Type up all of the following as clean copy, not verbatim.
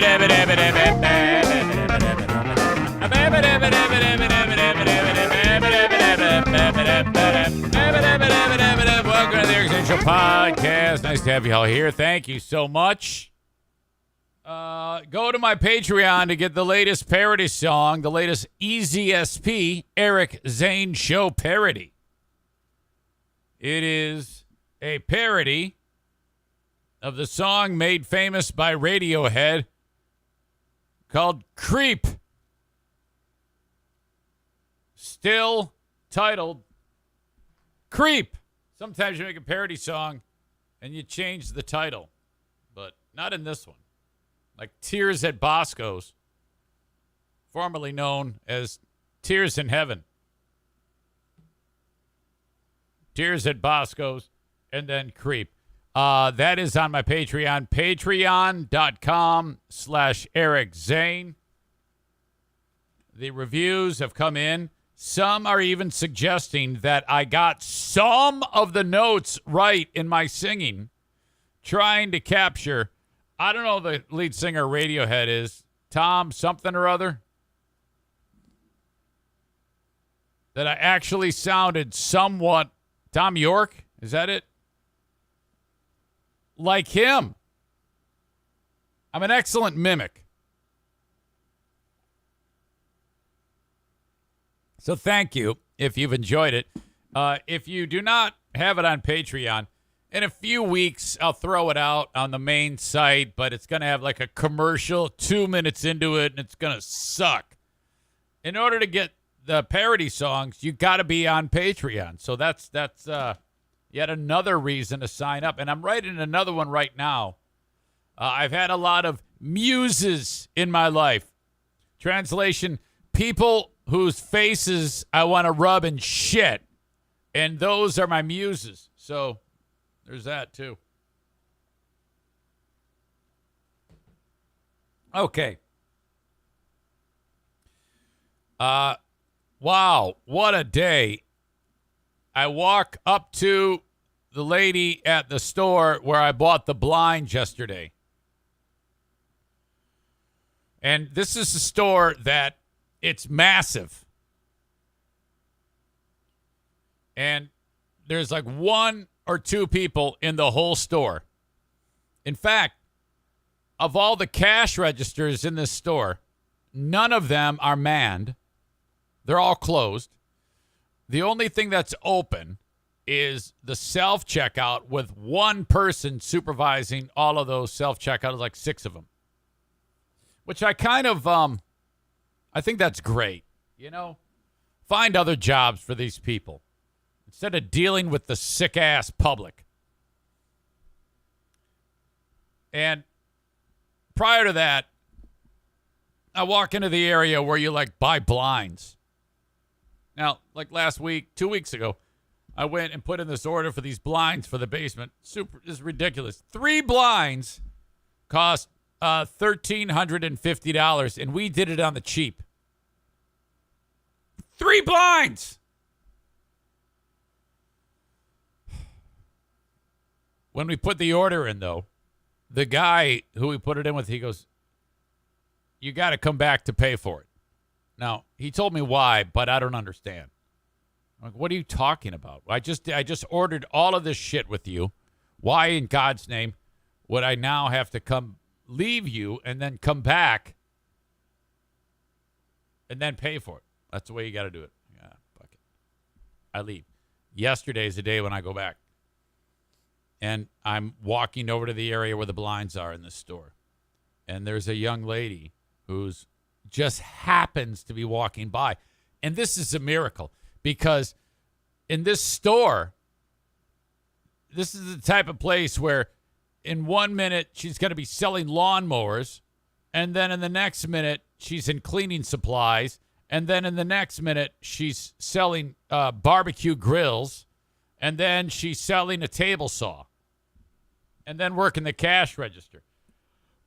Welcome to the Eric Zane Show podcast. Nice to have you all here. Thank you so much. Go to my Patreon to get the latest parody song, the latest EZSP Eric Zane Show parody. It is a parody of the song made famous by Radiohead called Creep. Still titled Creep. Sometimes you make a parody song and you change the title, but not in this one. Like Tears at Bosco's, formerly known as Tears in Heaven. Tears at Bosco's, and then Creep. That is on my Patreon, patreon.com/Eric Zane. The reviews have come in. Some are even suggesting that I got some of the notes right in my singing, trying to capture, I don't know who the lead singer of Radiohead is, Tom something or other, that I actually sounded somewhat, Tom York, is that it? Like him. I'm an excellent mimic. So thank you if you've enjoyed it. If you do not have it on Patreon, in a few weeks I'll throw it out on the main site, but it's going to have like a commercial 2 minutes into it, and it's going to suck. In order to get the parody songs, you got to be on Patreon. So that's yet another reason to sign up. And I'm writing another one right now. I've had a lot of muses in my life. Translation, people whose faces I want to rub and shit. And those are my muses. So there's that too. Okay. Wow, what a day. I walk up to the lady at the store where I bought the blinds yesterday. And this is a store that it's massive. And there's like one or two people in the whole store. In fact, of all the cash registers in this store, none of them are manned. They're all closed. The only thing that's open is the self-checkout with one person supervising all of those self-checkouts, like 6 of them. Which I kind of, I think that's great. You know, find other jobs for these people instead of dealing with the sick-ass public. And prior to that, I walk into the area where you, like, buy blinds. Now, like last week, 2 weeks ago, I went and put in this order for these blinds for the basement. This is ridiculous. 3 blinds cost $1,350, and we did it on the cheap. 3 blinds! When we put the order in, though, the guy who we put it in with, he goes, you got to come back to pay for it. Now, he told me why, but I don't understand. I'm like, what are you talking about? I just ordered all of this shit with you. Why in God's name would I now have to come leave you and then come back and then pay for it? That's the way you got to do it. Yeah, fuck it. I leave. Yesterday's the day when I go back. And I'm walking over to the area where the blinds are in this store. And there's a young lady who's just happens to be walking by. And this is a miracle because in this store, this is the type of place where in 1 minute she's going to be selling lawnmowers, and then in the next minute she's in cleaning supplies, and then in the next minute she's selling barbecue grills, and then she's selling a table saw, and then working the cash register.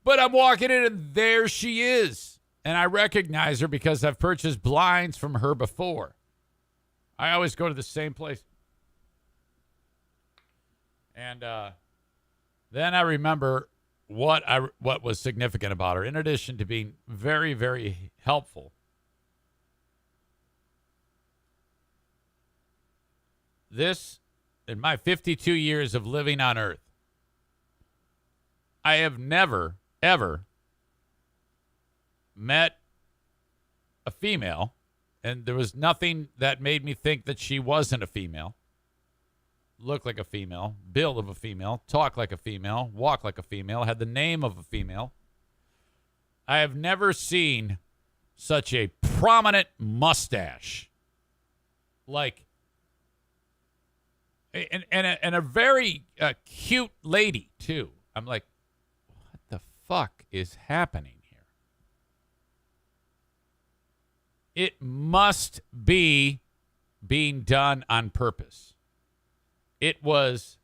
But I'm walking in and there she is. And I recognize her because I've purchased blinds from her before. I always go to the same place. And then I remember what was significant about her, in addition to being very, very helpful, this, in my 52 years of living on Earth, I have never, ever met a female, and there was nothing that made me think that she wasn't a female. Look like a female, build of a female, talk like a female, walk like a female, had the name of a female. I have never seen such a prominent mustache. Like, and a very cute lady, too. I'm like, what the fuck is happening here? It must be being done on purpose. It was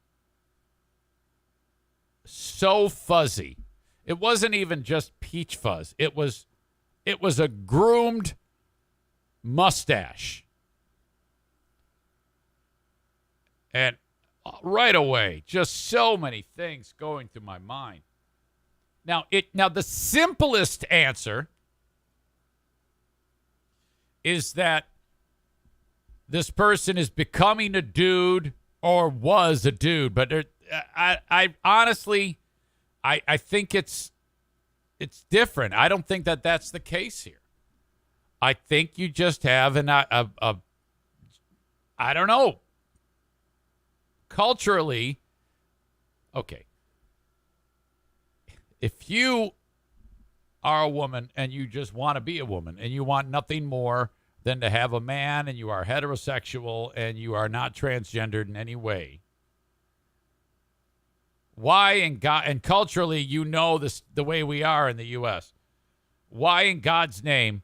so fuzzy. It wasn't even just peach fuzz. It was a groomed mustache. And right away, just so many things going through my mind. Now the simplest answer is that this person is becoming a dude or was a dude, but I honestly, I think it's different. I don't think that that's the case here. I think you just have I don't know, culturally, okay. If you are a woman and you just want to be a woman and you want nothing more than to have a man, and you are heterosexual and you are not transgendered in any way, why in God, and culturally, you know this the way we are in the U.S., why in God's name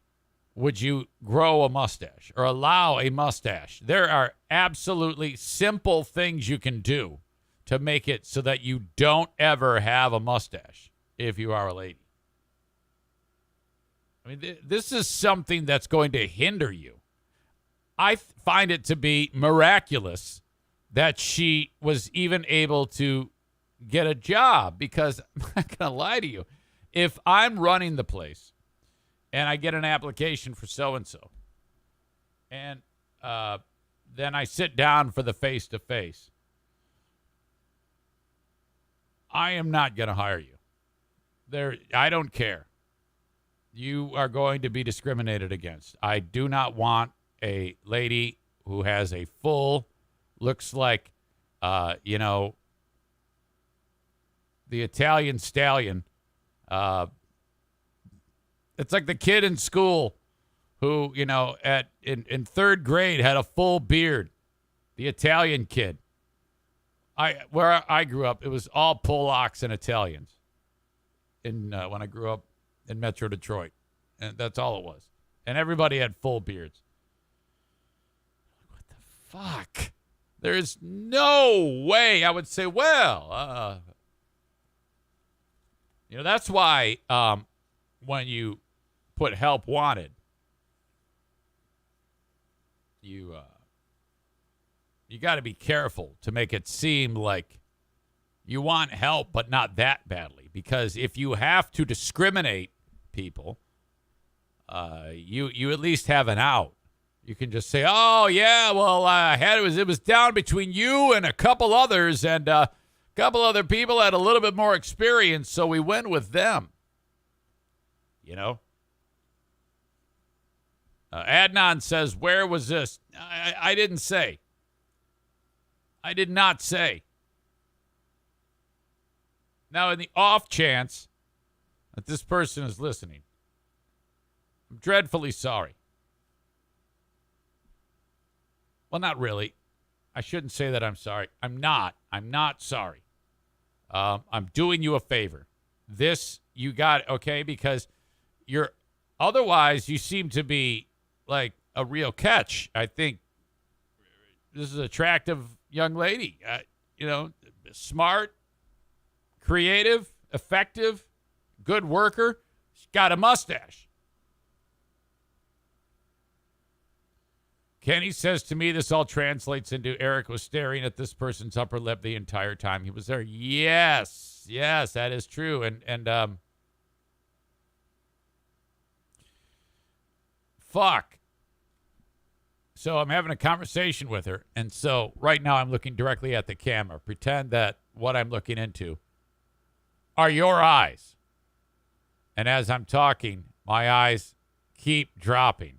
would you grow a mustache or allow a mustache? There are absolutely simple things you can do to make it so that you don't ever have a mustache if you are a lady. I mean, this is something that's going to hinder you. I find it to be miraculous that she was even able to get a job, because I'm not going to lie to you. If I'm running the place and I get an application for so-and-so, and then I sit down for the face-to-face, I am not going to hire you. I don't care. You are going to be discriminated against. I do not want a lady who has a full, looks like, the Italian stallion. It's like the kid in school who, in third grade had a full beard. The Italian kid. Where I grew up, it was all Polacks and Italians. When I grew up in Metro Detroit, and that's all it was. And everybody had full beards. What the fuck? There's no way I would say, well, that's why when you put help wanted, you got to be careful to make it seem like you want help, but not that badly. Because if you have to discriminate people, you at least have an out. You can just say, "Oh yeah, well, it was down between you and a couple others, and a couple other people had a little bit more experience, so we went with them." Adnan says, "Where was this?" I didn't say. I did not say. Now, in the off chance that this person is listening, I'm dreadfully sorry. Well, not really. I shouldn't say that I'm sorry. I'm not. I'm not sorry. I'm doing you a favor. This, you got, okay? Because otherwise you seem to be like a real catch. I think this is an attractive young lady. Smart, creative, effective, good worker. She's got a mustache. Kenny says to me, this all translates into Eric was staring at this person's upper lip the entire time he was there. Yes, that is true. And fuck. So I'm having a conversation with her, and so right now I'm looking directly at the camera. Pretend that what I'm looking into are your eyes. And as I'm talking, my eyes keep dropping.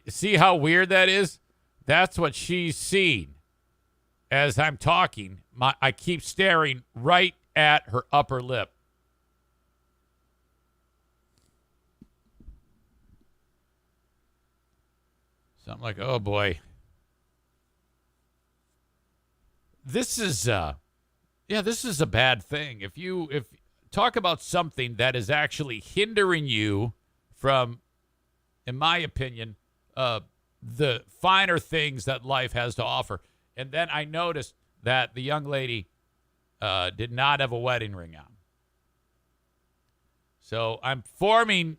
See how weird that is? That's what she's seeing. As I'm talking, I keep staring right at her upper lip. So I'm like, oh boy. This is this is a bad thing. If talk about something that is actually hindering you from, in my opinion, the finer things that life has to offer. And then I noticed that the young lady did not have a wedding ring on. So I'm forming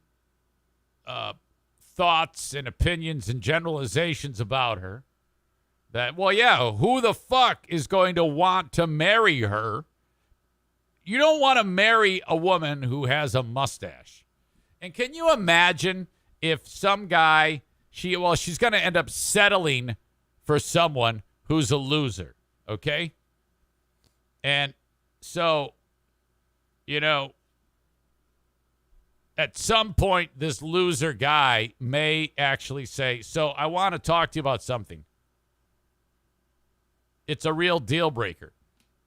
thoughts and opinions and generalizations about her that, well, yeah, who the fuck is going to want to marry her? You don't want to marry a woman who has a mustache. And can you imagine if some guy, she's going to end up settling for someone who's a loser, okay? And so, at some point, this loser guy may actually say, so I want to talk to you about something. It's a real deal breaker.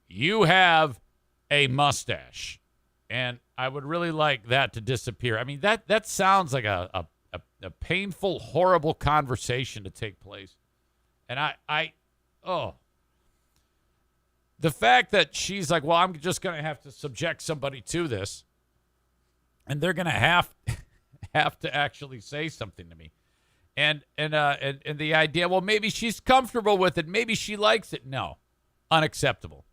You have a mustache, and I would really like that to disappear. I mean, that sounds like a painful, horrible conversation to take place. And the fact that she's like, well, I'm just going to have to subject somebody to this, and they're going to have to actually say something to me. And the idea, well, maybe she's comfortable with it. Maybe she likes it. No, unacceptable.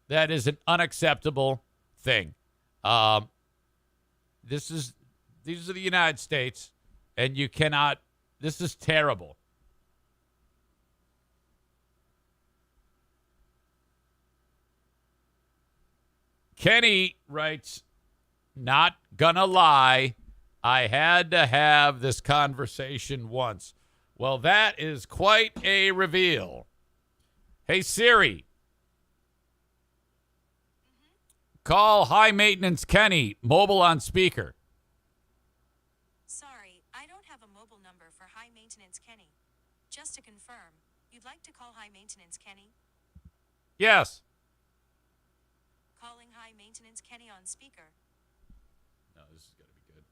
That is an unacceptable thing. These are the United States, and you cannot. This is terrible. Kenny writes, not gonna lie, I had to have this conversation once. Well, that is quite a reveal. Hey, Siri. Call High Maintenance Kenny, mobile on speaker. Sorry, I don't have a mobile number for High Maintenance Kenny. Just to confirm, you'd like to call High Maintenance Kenny? Yes. Calling High Maintenance Kenny on speaker. No, this is going to be good.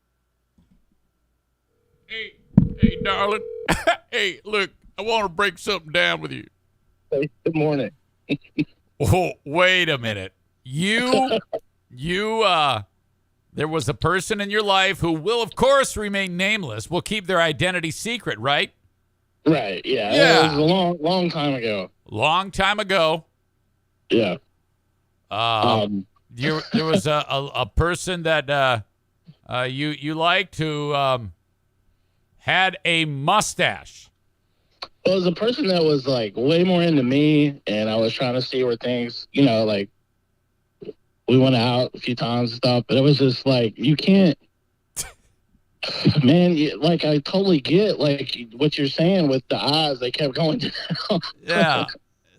Hey, darling. Hey, look, I want to break something down with you. Hey, good morning. Oh, wait a minute. There was a person in your life who will, of course, remain nameless, will keep their identity secret, right? Right, yeah. Yeah. It was a long time ago. Long time ago. Yeah. There was a person that you liked who had a mustache. It was a person that was like way more into me, and I was trying to see where things, like we went out a few times and stuff, but it was just like, you can't, man, like I totally get like what you're saying with the eyes. They kept going down. Yeah.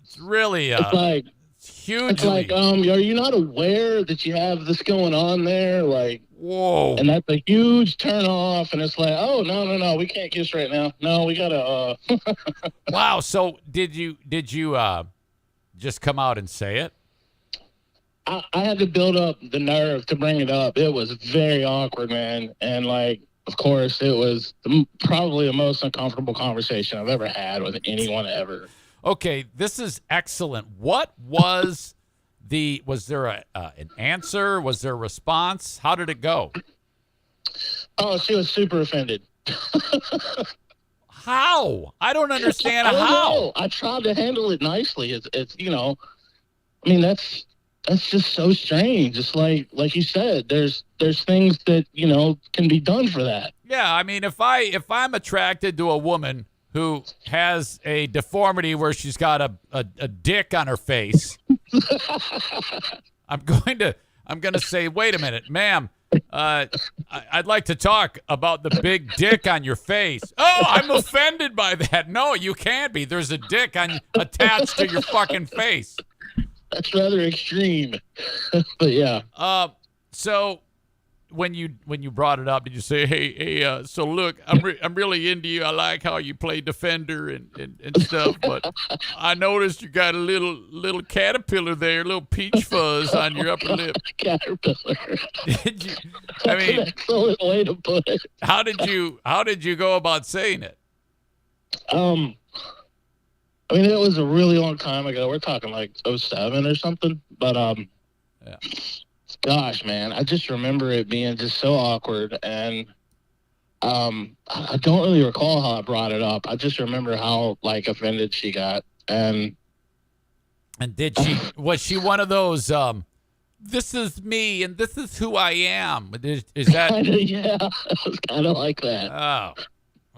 It's really, it's like, hugely. it's like, are you not aware that you have this going on there? Like, whoa. And that's a huge turn off. And it's like, oh, no, we can't kiss right now. No, we gotta, Wow. So did you just come out and say it? I had to build up the nerve to bring it up. It was very awkward, man. And like, of course, it was probably the most uncomfortable conversation I've ever had with anyone ever. Okay, this is excellent. What was was there an answer? Was there a response? How did it go? Oh, she was super offended. How? I don't understand I don't how. know. I tried to handle it nicely. It's I mean, that's just so strange. It's like you said, there's things that, can be done for that. Yeah, I mean, if I'm attracted to a woman who has a deformity where she's got a dick on her face, I'm going to say, wait a minute, ma'am. I'd like to talk about the big dick on your face. Oh, I'm offended by that. No, you can't be. There's a dick attached to your fucking face. That's rather extreme. But yeah. So when you brought it up, did you say, hey, so look, I'm really into you. I like how you play defender and stuff, but I noticed you got a little caterpillar there, a little peach fuzz on your upper lip. Caterpillar. Did you? That's I mean, an excellent way to put it. how did you go about saying it? I mean, it was a really long time ago. We're talking like '07 or something. But Yeah. gosh, man, I just remember it being just so awkward, and I don't really recall how I brought it up. I just remember how like offended she got, and Was she one of those? This is me and this is who I am. Is that? kinda, yeah, it was kind of like that. Oh,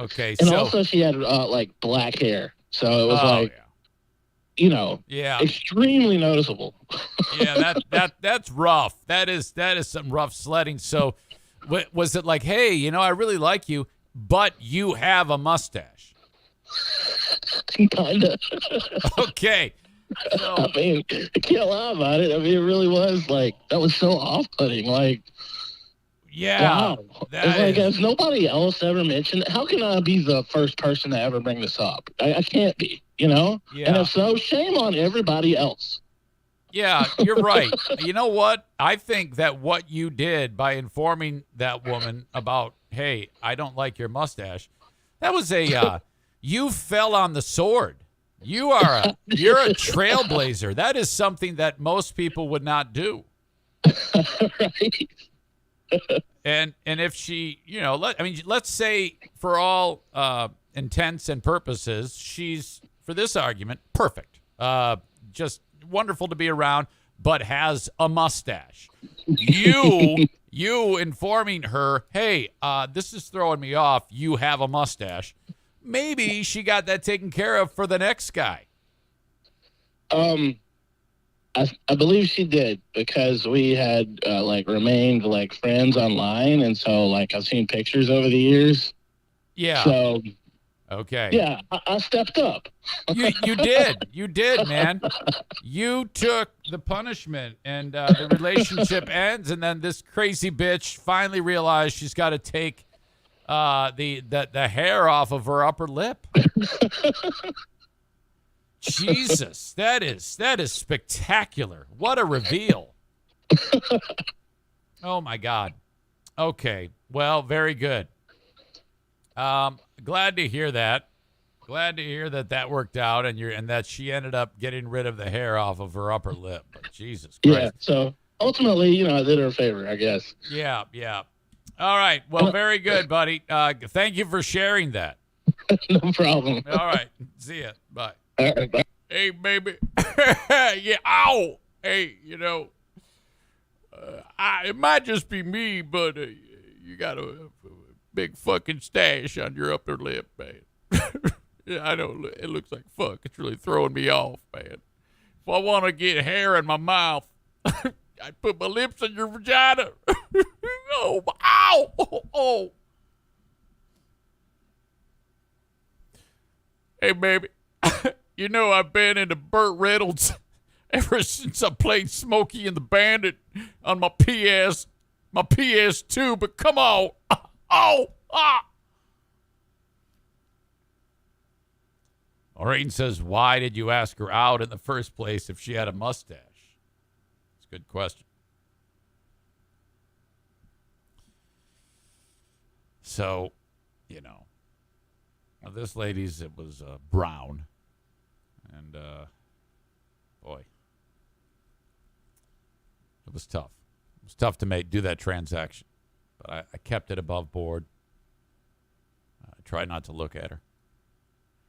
okay. And So, also, she had like black hair, so it was oh, like, you know, yeah, extremely noticeable. yeah. That's rough. That is some rough sledding. So, was it like, hey, I really like you, but you have a mustache? Kind of. Okay. So, I mean, I can't lie about it. I mean, it really was like, that was so off-putting. Like, yeah. wow. that It's like, is- has nobody else ever mentioned it? How can I be the first person to ever bring this up? I can't be, And Yeah. if so, shame on everybody else. Yeah, you're right. You know what? I think that what you did by informing that woman about, hey, I don't like your mustache, that was you fell on the sword. You're a trailblazer. That is something that most people would not do. Right? And if she, let's say for all intents and purposes, she's, for this argument, perfect. Just wonderful to be around, but has a mustache. You informing her, hey, this is throwing me off. You have a mustache. Maybe she got that taken care of for the next guy. I believe she did, because we had like remained like friends online, and so like I've seen pictures over the years. Yeah. So Okay. yeah, I stepped up. You did, man. You took the punishment, and the relationship ends, and then this crazy bitch finally realized she's got to take the hair off of her upper lip. Jesus, that is spectacular. What a reveal. Oh my God. Okay. Well, very good. Glad to hear that. Glad to hear that worked out, and that she ended up getting rid of the hair off of her upper lip. But Jesus Christ. Yeah. So ultimately, I did her a favor, I guess. Yeah. All right. Well, very good, buddy. Thank you for sharing that. No problem. All right. See ya. Bye. All right, bye. Hey, baby. Yeah. Ow. Hey, it might just be me, but you got a big fucking stash on your upper lip, man. Yeah, I know it looks like fuck. It's really throwing me off, man. If I want to get hair in my mouth, I put my lips in your vagina. Oh, ow. Oh. Hey, baby. I've been into Burt Reynolds ever since I played Smokey and the Bandit on my PS2, but come on. Oh, ah. Maureen says, why did you ask her out in the first place if she had a mustache? It's a good question. So, now this lady's, it was brown. And, boy, it was tough. It was tough to do that transaction. But I kept it above board. I tried not to look at her.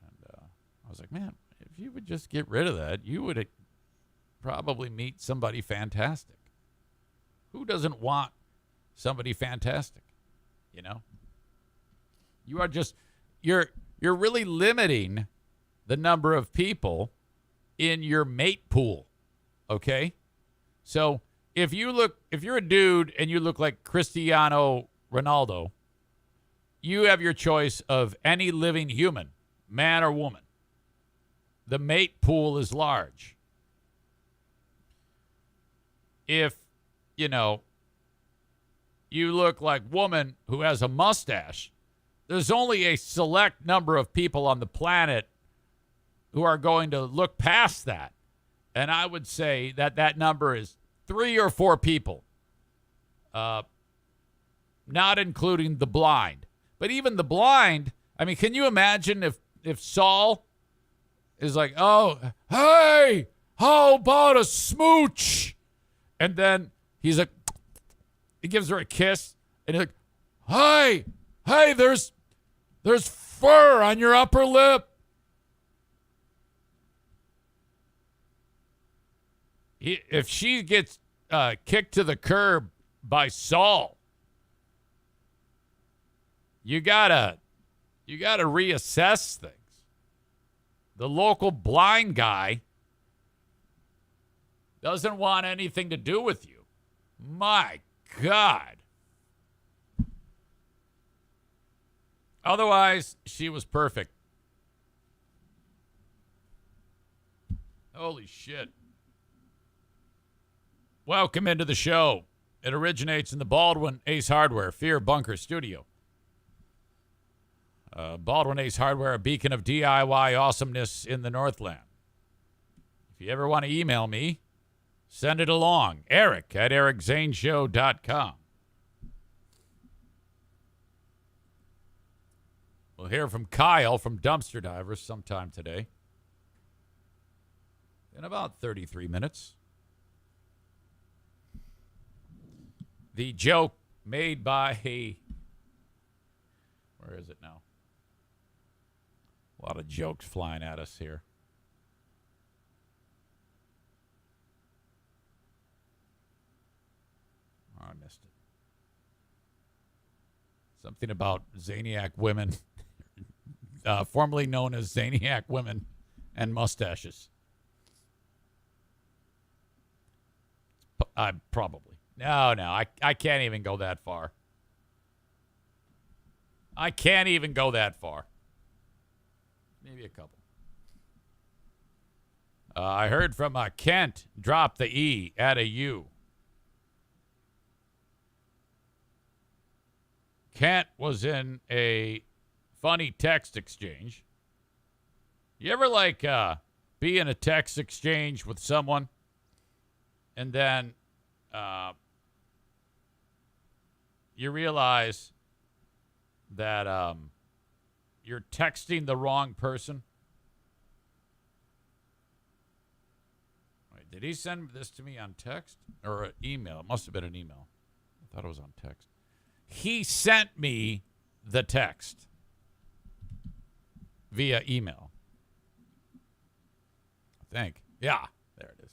And I was like, man, if you would just get rid of that, you would probably meet somebody fantastic. Who doesn't want somebody fantastic, You are just you're really limiting the number of people in your mate pool. Okay? So if you're a dude and you look like Cristiano Ronaldo, you have your choice of any living human, man or woman. The mate pool is large. If, you look like woman who has a mustache, there's only a select number of people on the planet who are going to look past that. And I would say that number is 3 or 4 people, not including the blind. But even the blind, I mean, can you imagine if Saul is like, oh, hey, how about a smooch? And then he's like, he gives her a kiss, and he's like, hey, there's fur on your upper lip. If she gets kicked to the curb by Saul, you gotta reassess things. The local blind guy doesn't want anything to do with you. My God. Otherwise, she was perfect. Holy shit. Welcome into the show. It originates in the Baldwin Ace Hardware Fear Bunker Studio. Baldwin Ace Hardware, a beacon of DIY awesomeness in the Northland. If you ever want to email me, send it along. Eric@ericzaneshow.com. We'll hear from Kyle from Dumpster Divers sometime today. In about 33 minutes. The joke made by where is it now? A lot of jokes flying at us here. Oh, I missed it. Something about Zaniac women, formerly known as Zaniac women and mustaches. Probably. No, I can't even go that far. I can't even go that far. Maybe a couple. I heard from Kent, drop the E, add a U. Kent was in a funny text exchange. You ever be in a text exchange with someone and then you realize that you're texting the wrong person? Wait, did he send this to me on text or an email? It must have been an email. I thought it was on text. He sent me the text via email. I think. Yeah, there it is.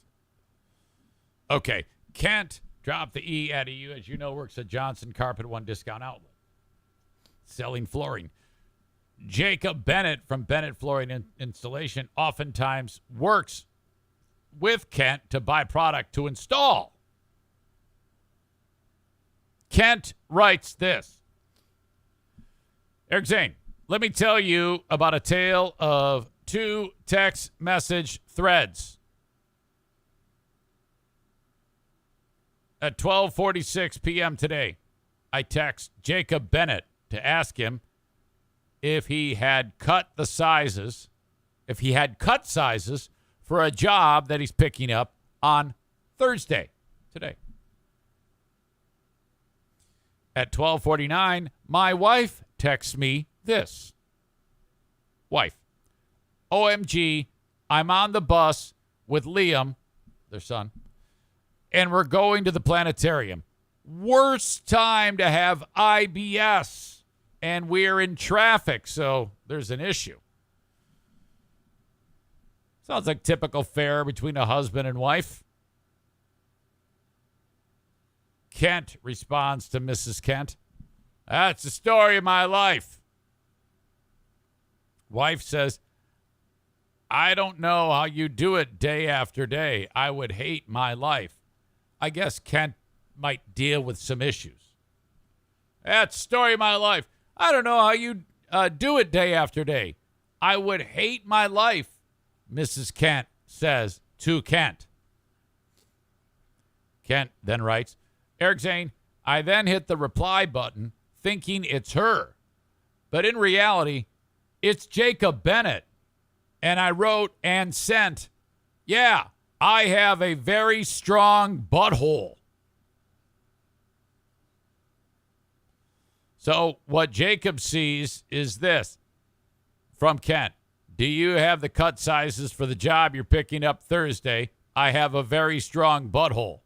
Okay. Kent, drop the E, add a U. As you know, works at Johnson Carpet One Discount Outlet. Selling flooring. Jacob Bennett from Bennett Flooring Installation oftentimes works with Kent to buy product to install. Kent writes this. Eric Zane, let me tell you about a tale of 2 text message threads. At 12:46 p.m. today, I text Jacob Bennett to ask him if he had cut sizes for a job that he's picking up on Thursday, today. At 12:49, my wife texts me this. Wife, OMG, I'm on the bus with Liam, their son, and we're going to the planetarium. Worst time to have IBS, and we're in traffic, so there's an issue. Sounds like typical fare between a husband and wife. Kent responds to Mrs. Kent. That's the story of my life. Wife says, I don't know how you do it day after day. I would hate my life. I guess Kent might deal with some issues. That's the story of my life. I don't know how you do it day after day. I would hate my life, Mrs. Kent says to Kent. Kent then writes, Eric Zane, I then hit the reply button thinking it's her. But in reality, it's Jacob Bennett. And I wrote and sent, yeah, I have a very strong butthole. So what Jacob sees is this from Kent. Do you have the cut sizes for the job you're picking up Thursday? I have a very strong butthole.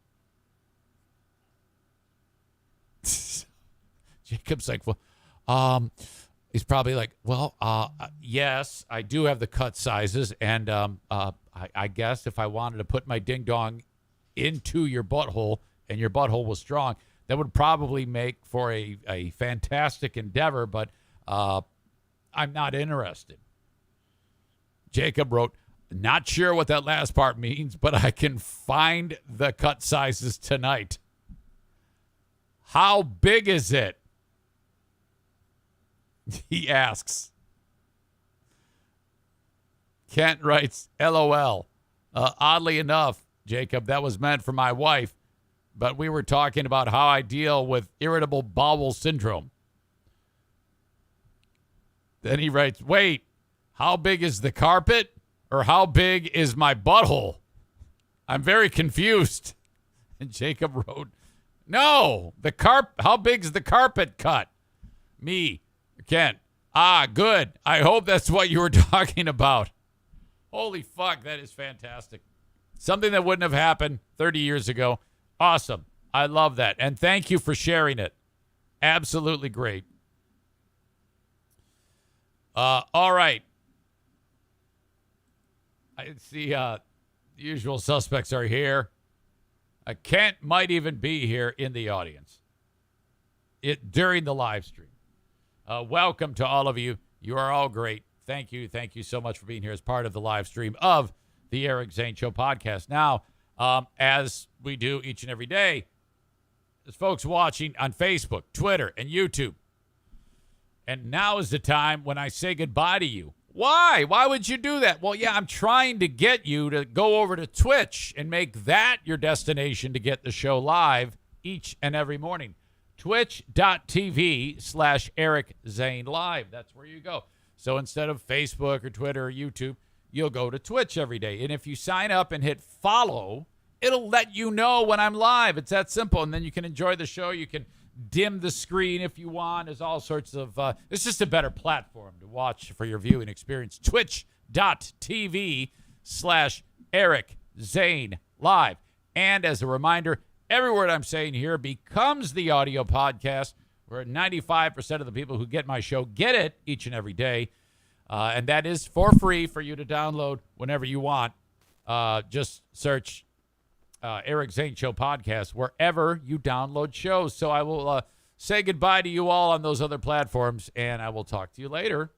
Jacob's like, well, he's probably like, well, yes, I do have the cut sizes. And I guess if I wanted to put my ding dong into your butthole and your butthole was strong, that would probably make for a fantastic endeavor. But I'm not interested. Jacob wrote, not sure what that last part means, but I can find the cut sizes tonight. How big is it? He asks. Kent writes, LOL. Oddly enough, Jacob, that was meant for my wife, but we were talking about how I deal with irritable bowel syndrome. Then he writes, wait, how big is the carpet or how big is my butthole? I'm very confused. And Jacob wrote, no, how big's the carpet cut? Me, Kent. Good. I hope that's what you were talking about. Holy fuck, that is fantastic. Something that wouldn't have happened 30 years ago. Awesome. I love that. And thank you for sharing it. Absolutely great. All right. I see the usual suspects are here. Kent might even be here in the audience during the live stream. Welcome to all of you. You are all great. Thank you. Thank you so much for being here as part of the live stream of the Eric Zane Show podcast. Now, as we do each and every day, there's folks watching on Facebook, Twitter, and YouTube. And now is the time when I say goodbye to you. Why? Why would you do that? Well, yeah, I'm trying to get you to go over to Twitch and make that your destination to get the show live each and every morning. Twitch.tv/Eric Zane Live. That's where you go. So instead of Facebook or Twitter or YouTube, you'll go to Twitch every day. And if you sign up and hit follow, it'll let you know when I'm live. It's that simple. And then you can enjoy the show. You can dim the screen if you want. There's all sorts of, it's just a better platform to watch for your viewing experience. Twitch.tv/Eric Zane Live. And as a reminder, every word I'm saying here becomes the audio podcast where 95% of the people who get my show get it each and every day. And that is for free for you to download whenever you want. Just search Eric Zane Show podcast wherever you download shows. So I will say goodbye to you all on those other platforms, and I will talk to you later.